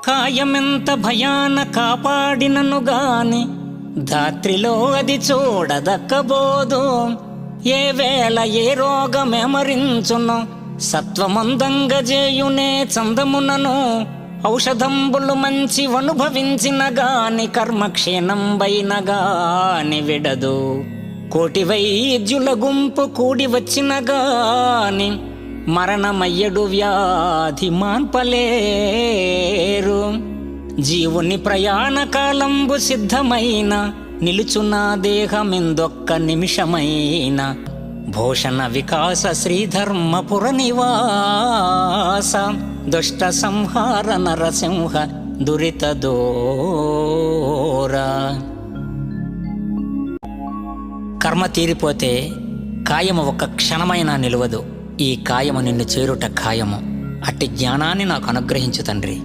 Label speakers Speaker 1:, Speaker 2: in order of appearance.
Speaker 1: కాయమెంత భయాన కాపాడినను గాని ధాత్రిలో అది చూడదక్కబోదు. ఏ వేళ ఏ రోగమెమరించును సత్వమందంగజేయునే చందమునను. ఔషధంబులు మంచి అనుభవించిన గాని కర్మక్షీణంబైన గాని విడదు. కోటి వైద్యుల గుంపు కూడి వచ్చిన గాని మరణమయ్యడు వ్యాధి మాన్పలేరు. జీవుని ప్రయాణ కాలంబు సిద్ధమైన నిలుచున్న దేహమిందొక్క నిమిషమైన. భూషణ వికాస శ్రీధర్మపుర నివాస దుష్ట సంహార నరసింహ దురిత దూరా. కర్మ తీరిపోతే కాయము ఒక్క క్షణమైనా నిలవదు. ఈ కాయము నిన్ను చేరుట ఖాయము. అట్టి జ్ఞానాన్ని నాకు అనుగ్రహించు తండ్రి.